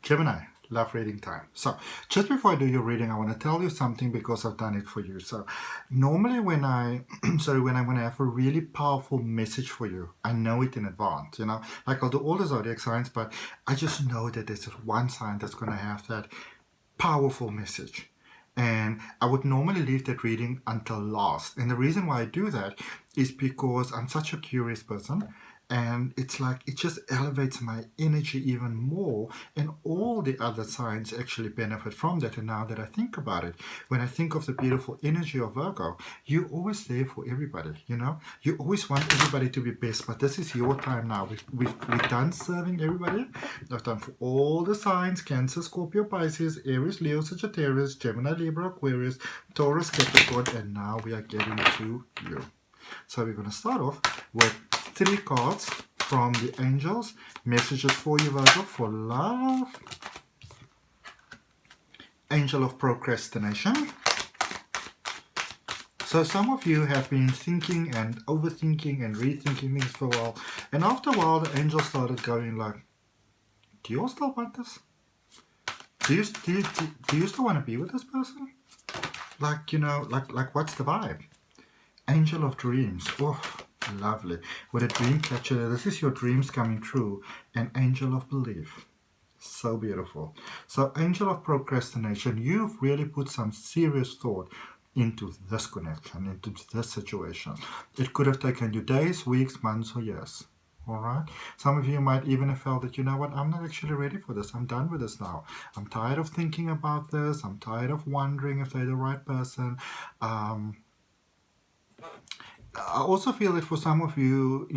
Gemini, love reading time. So just before I do your reading, I want to tell you something because I've done it for you. So normally when I when I'm going to have a really powerful message for you, I know it in advance, like I'll do all the zodiac signs, but I just know that there's one sign that's going to have that powerful message. And I would normally leave that reading until last. And the reason why I do that is because I'm such a curious person. And it's like it just elevates my energy even more, and all the other signs actually benefit from that. And now that I think about it, when I think of the beautiful energy of Virgo, you're always there for everybody. You always want everybody to be best, but this is your time now. We've done serving everybody. I've done for all the signs: Cancer, Scorpio, Pisces, Aries, Leo, Sagittarius, Gemini, Libra, Aquarius, Taurus, Capricorn, and now we are getting to you. So we're going to start off with 3 cards from the angels, messages for you, Virgo, for love. Angel of procrastination. So some of you have been thinking and overthinking and rethinking things for a while, and after a while the angel started going like, do you all still want this? Do you still want to be with this person? Like, like what's the vibe? Angel of dreams. Oh, lovely. With a dream catcher, this is your dreams coming true. An angel of belief. So beautiful. So angel of procrastination, you've really put some serious thought into this connection, into this situation. It could have taken you days, weeks, months, or years. All right. Some of you might even have felt that, you know what, I'm not actually ready for this. I'm done with this now. I'm tired of thinking about this. I'm tired of wondering if they're the right person. I also feel that for some of you,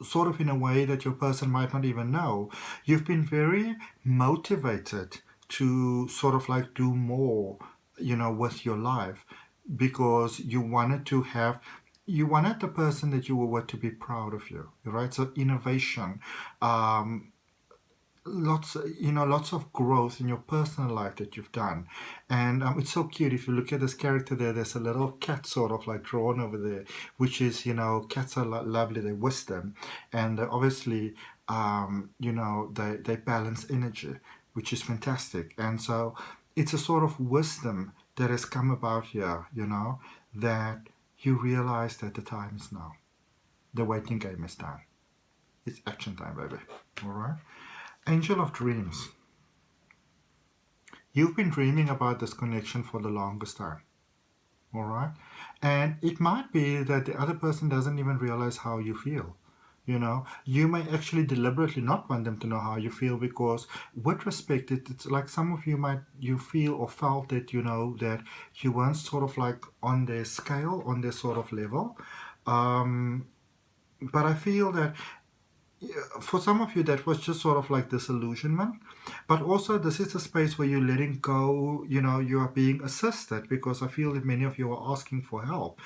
sort of in a way that your person might not even know, you've been very motivated to sort of like do more, with your life, because you wanted the person that you were with to be proud of you, right? So innovation, lots of growth in your personal life that you've done. And it's so cute. If you look at this character there's a little cat sort of like drawn over there, which is, cats are lovely, they're wisdom, and obviously they balance energy, which is fantastic. And so it's a sort of wisdom that has come about here, that you realize that the time is now. The waiting game is done. It's action time, baby. All right. Angel of dreams. You've been dreaming about this connection for the longest time. All right. And it might be that the other person doesn't even realize how you feel. You may actually deliberately not want them to know how you feel, because with respect, it's like some of you feel or felt that, that you weren't sort of like on their scale, on their sort of level. But I feel that for some of you, that was just sort of like disillusionment. But also, this is a space where you're letting go, you are being assisted, because I feel that many of you are asking for help,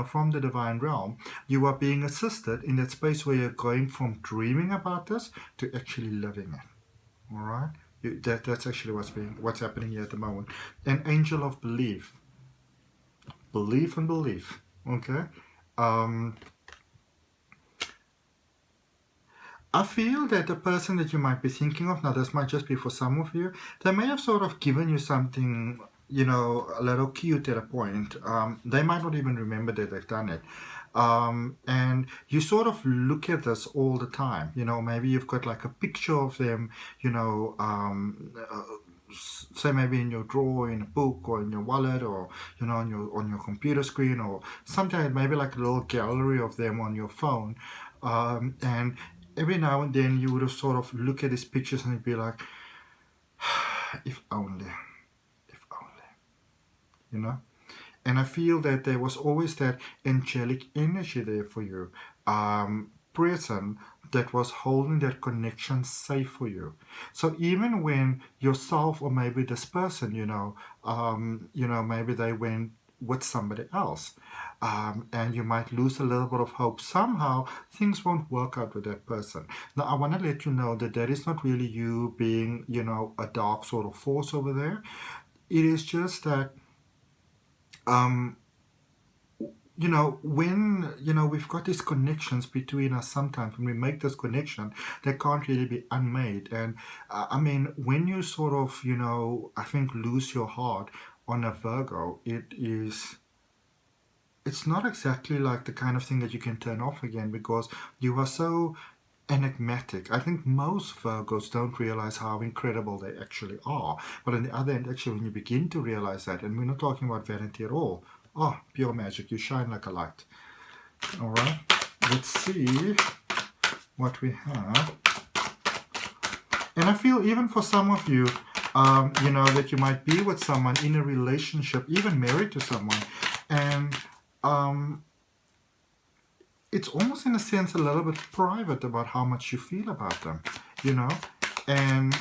from the divine realm. You are being assisted in that space where you're going from dreaming about this to actually living it. All right? That's actually what's happening here at the moment. An angel of belief. Belief and belief. Okay? I feel that the person that you might be thinking of, now this might just be for some of you, they may have sort of given you something, a little cute at a point. They might not even remember that they've done it. And you sort of look at this all the time. Maybe you've got like a picture of them, say maybe in your drawer, in a book, or in your wallet, or on your computer screen, or something, maybe like a little gallery of them on your phone. And every now and then you would have sort of look at these pictures and you'd be like, if only. And I feel that there was always that angelic energy there for you, present, that was holding that connection safe for you. So even when yourself, or maybe this person, maybe they went with somebody else, and you might lose a little bit of hope. Somehow things won't work out with that person. Now I want to let you know that is not really you being, a dark sort of force over there. It is just that you know, when, you know, we've got these connections between us, sometimes when we make this connection, they can't really be unmade. And I mean, when you sort of, you know, I think lose your heart on a Virgo, it's not exactly like the kind of thing that you can turn off again, because you are so enigmatic. I think most Virgos don't realize how incredible they actually are. But on the other end, actually, when you begin to realize that, and we're not talking about vanity at all, oh, pure magic, you shine like a light. All right, let's see what we have. And I feel even for some of you, you know, that you might be with someone in a relationship, even married to someone, and it's almost in a sense a little bit private about how much you feel about them, you know. And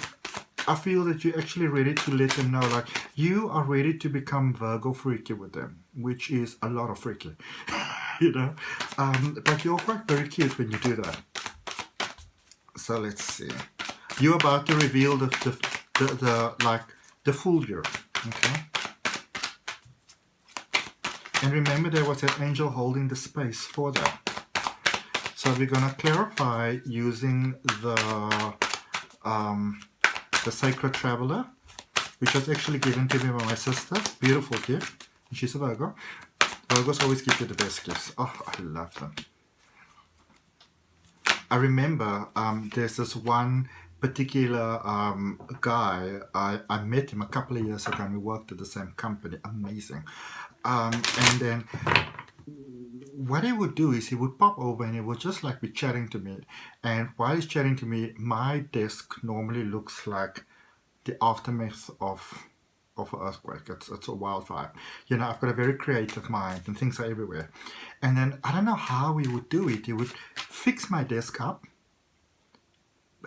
I feel that you're actually ready to let them know, like, you are ready to become Virgo freaky with them, which is a lot of freaky, you know. But you're quite very cute when you do that. So let's see. You're about to reveal the full you, okay? And remember, there was that angel holding the space for that. So we're going to clarify using the Sacred Traveler, which was actually given to me by my sister. Beautiful gift. And she's a Virgo. Virgos always give you the best gifts. Oh, I love them. I remember there's this one particular guy. I met him a couple of years ago and we worked at the same company. Amazing. And then what he would do is he would pop over and he would just like be chatting to me. And while he's chatting to me, my desk normally looks like the aftermath of an earthquake. It's a wildfire. You know, I've got a very creative mind and things are everywhere. And then I don't know how he would do it. He would fix my desk up.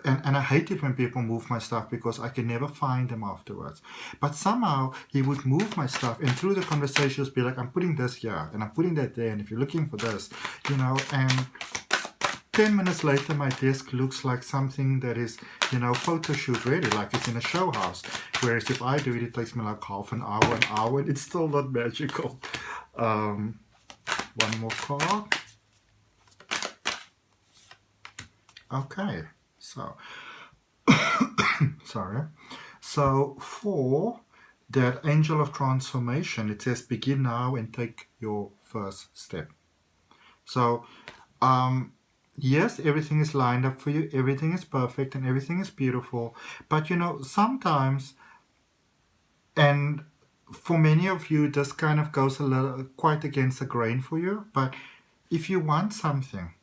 And I hate it when people move my stuff because I can never find them afterwards. But somehow he would move my stuff and through the conversations be like, I'm putting this here and I'm putting that there, and if you're looking for this, you know, and 10 minutes later my desk looks like something that is, you know, photo shoot ready, like it's in a show house. Whereas if I do it, it takes me like half an hour, and it's still not magical. One more card. Okay. So, sorry. So for that angel of transformation, it says begin now and take your first step. So, yes, everything is lined up for you. Everything is perfect and everything is beautiful. But, you know, sometimes, and for many of you, this kind of goes a little quite against the grain for you. But if you want something,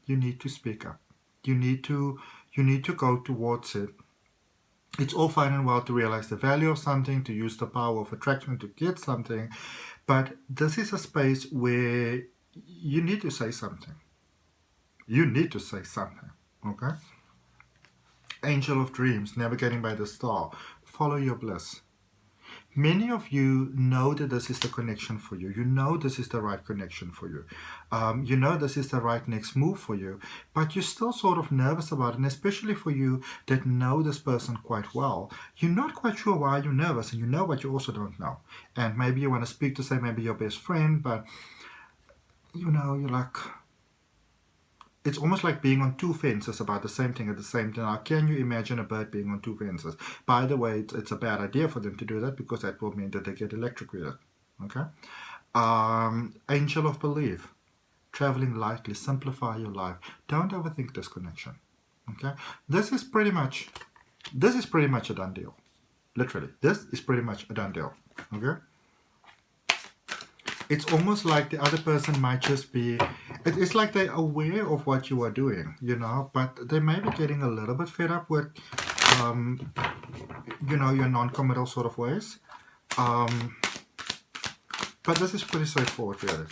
you need to speak up. You need to go towards it. It's all fine and well to realize the value of something, to use the power of attraction to get something, but this is a space where you need to say something. You need to say something, okay? Angel of Dreams, navigating by the star, follow your bliss. Many of you know that this is the connection for you. You know this is the right connection for you. You know this is the right next move for you. But you're still sort of nervous about it. And especially for you that know this person quite well, you're not quite sure why you're nervous. And you know what you also don't know. And maybe you want to speak to, say, maybe your best friend. But, you know, you're like... It's almost like being on two fences about the same thing at the same time. Now, can you imagine a bird being on two fences? By the way, it's a bad idea for them to do that because that will mean that they get electrocuted. Okay? Angel of Belief. Traveling lightly. Simplify your life. Don't overthink this connection. Okay? This is pretty much a done deal. Literally. This is pretty much a done deal. Okay? It's almost like the other person might just be, it's like they're aware of what you are doing, you know, but they may be getting a little bit fed up with, you know, your non-committal sort of ways. But this is pretty straightforward, really.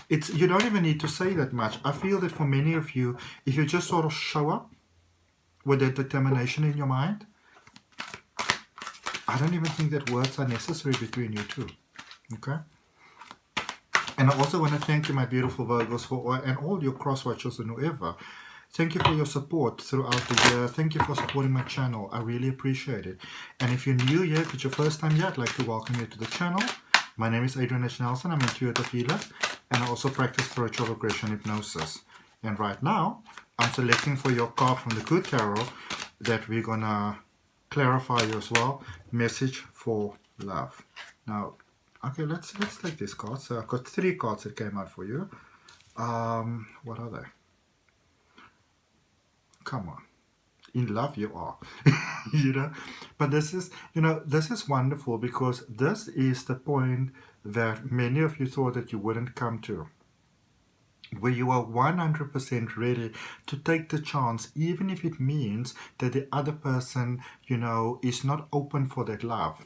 You don't even need to say that much. I feel that for many of you, if you just sort of show up with that determination in your mind, I don't even think that words are necessary between you two, okay? And I also want to thank you, my beautiful Virgos, and all your cross-watchers and whoever. Thank you for your support throughout the year. Thank you for supporting my channel. I really appreciate it. And if you're new here, if it's your first time here, I'd like to welcome you to the channel. My name is Adrian H. I'm an intuitive healer, and I also practice spiritual regression hypnosis. And right now, I'm selecting for your card from the Good Tarot that we're going to clarify you as well. Message for love. Now, okay, let's take this card. So I've got 3 cards that came out for you. What are they? Come on. In love you are. You know, but this is, you know, this is wonderful, because this is the point that many of you thought that you wouldn't come to, where you are 100% ready to take the chance, even if it means that the other person, you know, is not open for that love.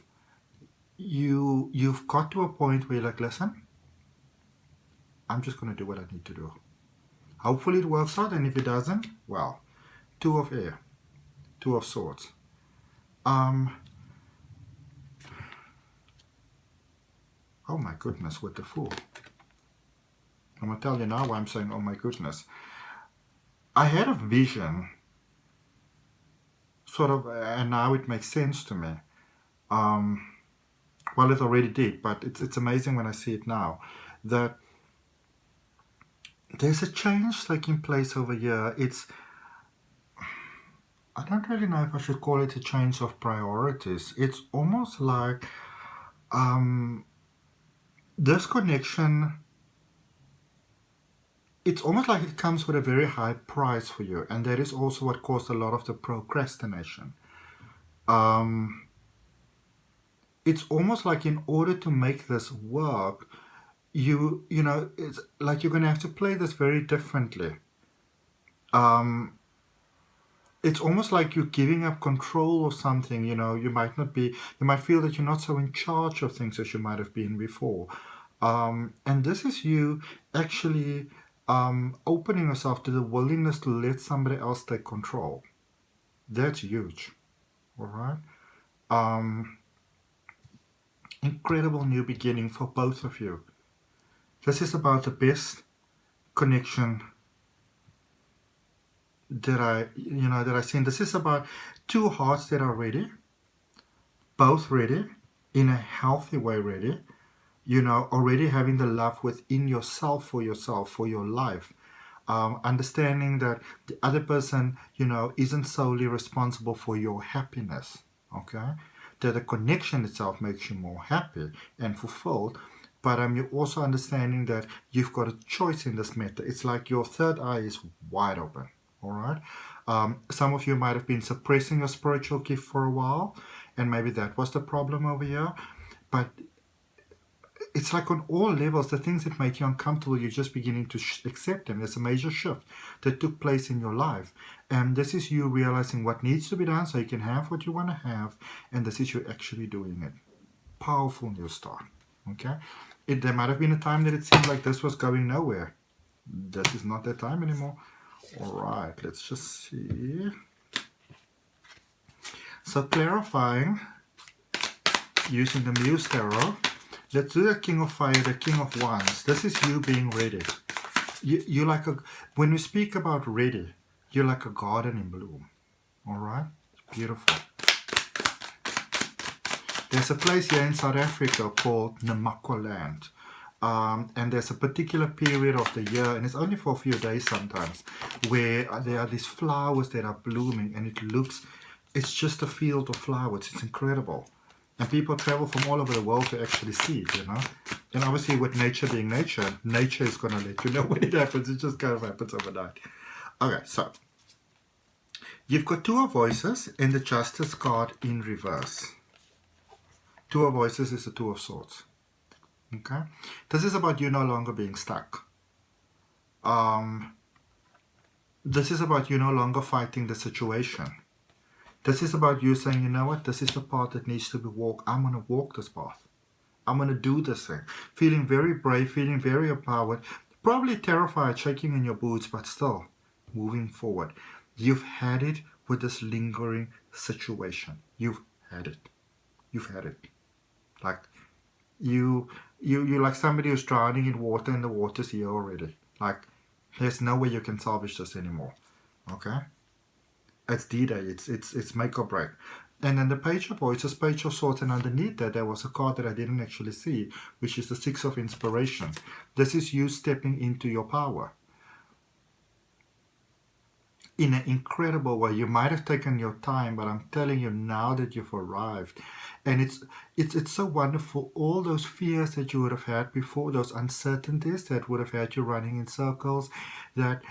You've got to a point where you're like, listen, I'm just going to do what I need to do. Hopefully it works out, and if it doesn't, well, 2 of air, 2 of swords. Oh my goodness, with the Fool. I'm going to tell you now why I'm saying, oh my goodness. I had a vision, sort of, and now it makes sense to me. Well, it already did, but it's amazing when I see it now, that there's a change taking place over here. I don't really know if I should call it a change of priorities. It's almost like this connection, it's almost like it comes with a very high price for you, and that is also what caused a lot of the procrastination. It's almost like in order to make this work, you know, it's like you're going to have to play this very differently. It's almost like you're giving up control of something. You know, you might feel that you're not so in charge of things as you might have been before. And this is you actually opening yourself to the willingness to let somebody else take control. That's huge. All right. Incredible new beginning for both of you. This is about the best connection that I seen. This is about 2 hearts that are ready, both ready, in a healthy way ready, you know, already having the love within yourself, for your life. Understanding that the other person, you know, isn't solely responsible for your happiness, okay? That the connection itself makes you more happy and fulfilled, but you're also understanding that you've got a choice in this matter. It's like your third eye is wide open, all right? Some of you might have been suppressing your spiritual gift for a while, and maybe that was the problem over here, but it's like on all levels, the things that make you uncomfortable, you're just beginning to accept them. There's a major shift that took place in your life. And this is you realizing what needs to be done so you can have what you want to have. And this is you actually doing it. Powerful new start. Okay? There might have been a time that it seemed like this was going nowhere. This is not that time anymore. All right, let's just see. So clarifying, using the MUSE Tarot. Let's do the King of Fire, the King of Wands. This is you being ready. You're like when we speak about ready, you're like a garden in bloom. All right? It's beautiful. There's a place here in South Africa called Namakwa Land. And there's a particular period of the year, and it's only for a few days sometimes, where there are these flowers that are blooming, and it's just a field of flowers. It's incredible. And people travel from all over the world to actually see it, you know. And obviously with nature being nature, nature is going to let you know when it happens. It just kind of happens overnight. Okay, so you've got 2 of Voices and the Justice card in reverse. 2 of Voices is the 2 of Swords. Okay? This is about you no longer being stuck. This is about you no longer fighting the situation. This is about you saying, you know what, this is the path that needs to be walked. I'm going to walk this path. I'm going to do this thing. Feeling very brave, feeling very empowered, probably terrified, shaking in your boots, but still moving forward. You've had it with this lingering situation. You've had it. You've had it. Like, you're like somebody who's drowning in water and the water's here already. Like, there's no way you can salvage this anymore. Okay? It's D-Day. It's make or break. And then the Page of Voices, Page of Swords, and underneath that there was a card that I didn't actually see, which is the Six of Inspiration. This is you stepping into your power in an incredible way. You might have taken your time, but I'm telling you now that you've arrived. And it's so wonderful. All those fears that you would have had before, those uncertainties that would have had you running in circles, that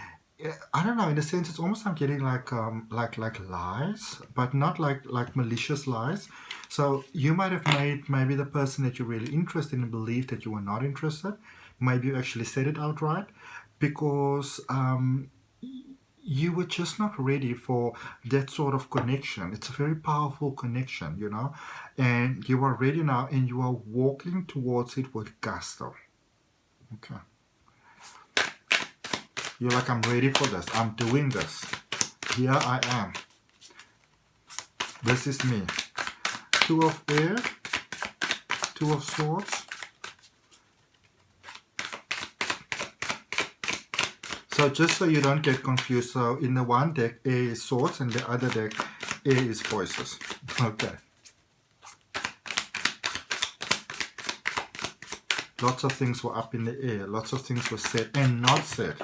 I don't know, in a sense it's almost I'm getting like lies, but not like malicious lies. So you might have made maybe the person that you're really interested in believe that you were not interested. Maybe you actually said it outright because you were just not ready for that sort of connection. It's a very powerful connection, you know, and you are ready now and you are walking towards it with gusto. Okay. You're like, I'm ready for this. I'm doing this. Here I am. This is me. Two of Air, Two of Swords. So just so you don't get confused, so in the one deck, A is Swords, and the other deck, A is Voices. Okay. Lots of things were up in the air. Lots of things were said and not said.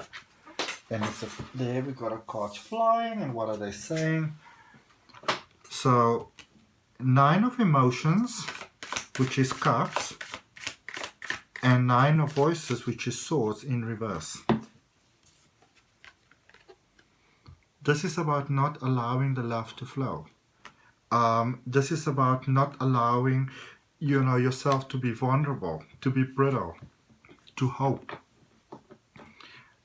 And it's there we got a card flying, and what are they saying? So, Nine of Emotions, which is Cups, and Nine of Voices, which is Swords in reverse. This is about not allowing the love to flow. This is about not allowing, you know, yourself to be vulnerable, to be brittle, to hope.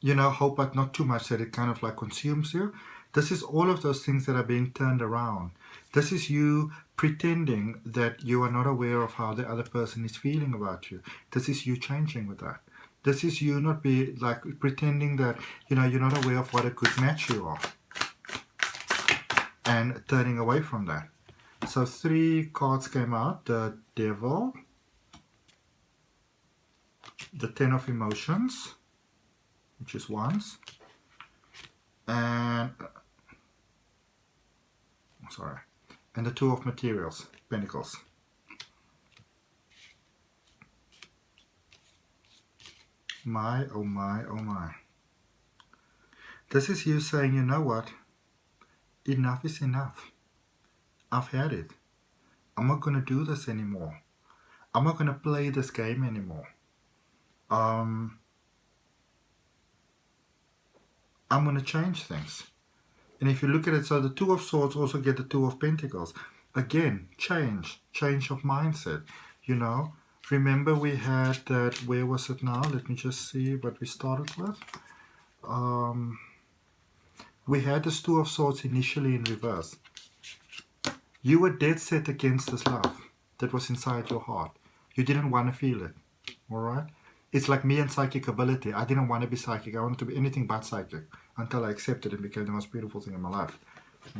You know, hope, but not too much that it kind of like consumes you. This is all of those things that are being turned around. This is you pretending that you are not aware of how the other person is feeling about you. This is you changing with that. This is you not be like pretending that, you know, you're not aware of what a good match you are. And turning away from that. So 3 cards came out. The Devil, the Ten of Emotions, which is Wands, and and the Two of Materials, Pentacles. My, oh my, oh my. This is you saying, you know what? Enough is enough. I've had it. I'm not going to do this anymore. I'm not going to play this game anymore. I'm going to change things. And if you look at it, so the Two of Swords also get the Two of Pentacles. Again, change of mindset. You know, remember we had that, where was it now? Let me just see what we started with. We had this Two of Swords initially in reverse. You were dead set against this love that was inside your heart. You didn't want to feel it. Alright? It's like me and psychic ability. I didn't want to be psychic. I wanted to be anything but psychic until I accepted it and became the most beautiful thing in my life.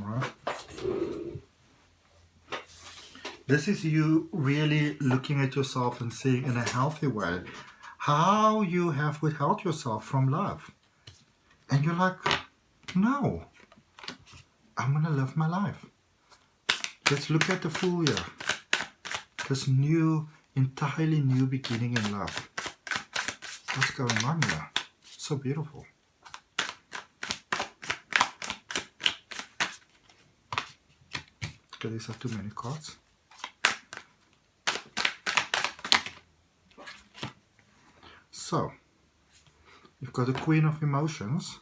Alright? This is you really looking at yourself and seeing in a healthy way how you have withheld yourself from love. And you're like, no, I'm going to live my life. Let's look at the full year. This new, entirely new beginning in love. What's going on here? So beautiful. Okay, these are too many cards. So, you've got the Queen of Emotions.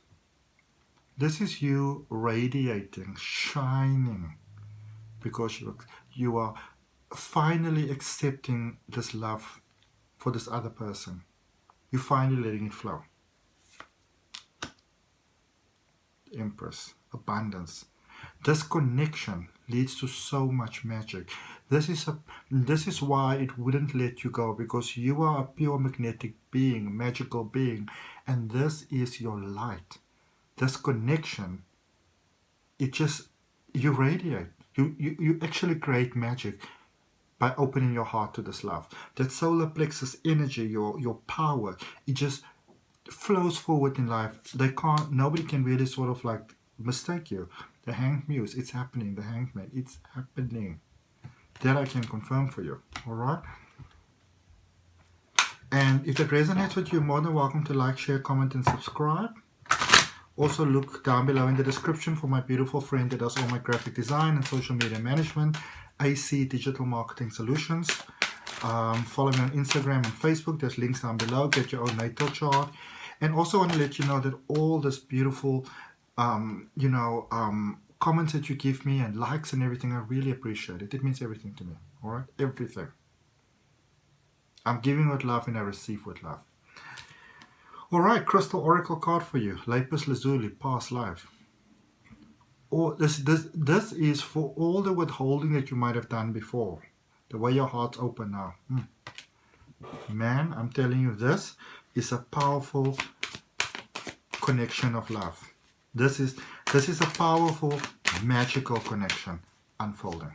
This is you radiating, shining, because you are finally accepting this love for this other person. You're finally letting it flow. Empress, abundance. This connection leads to so much magic. This is why it wouldn't let you go, because you are a pure magnetic being, magical being, and this is your light. This connection, you radiate. You actually create magic by opening your heart to this love. That solar plexus energy, your power, it just flows forward in life. Nobody can really sort of like mistake you. The Hanged Muse, it's happening. The Hanged Man, it's happening. That I can confirm for you. Alright? And if that resonates with you, you're more than welcome to like, share, comment, and subscribe. Also look down below in the description for my beautiful friend that does all my graphic design and social media management, AC Digital Marketing Solutions. Follow me on Instagram and Facebook. There's links down below. Get your own natal chart. And also want to let you know that all this beautiful, comments that you give me and likes and everything, I really appreciate it. It means everything to me. All right? Everything. I'm giving with love and I receive with love. All right, crystal oracle card for you. Lapis lazuli, past life. Or this is for all the withholding that you might have done before. The way your heart's open now. Man, I'm telling you, this is a powerful connection of love. This is a powerful, magical connection unfolding.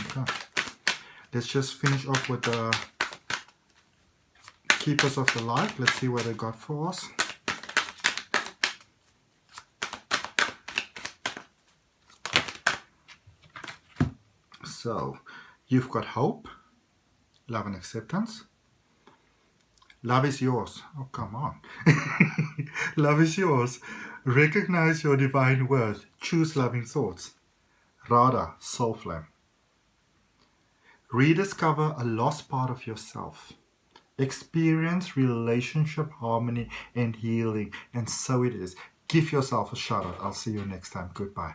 Okay. Let's just finish off with the Keepers of the Light. Let's see what they got for us. So, you've got hope, love and acceptance. Love is yours. Oh, come on. Love is yours. Recognize your divine worth. Choose loving thoughts. Radha, soul flame. Rediscover a lost part of yourself. Experience relationship harmony and healing. And so it is. Give yourself a shout out. I'll see you next time. Goodbye.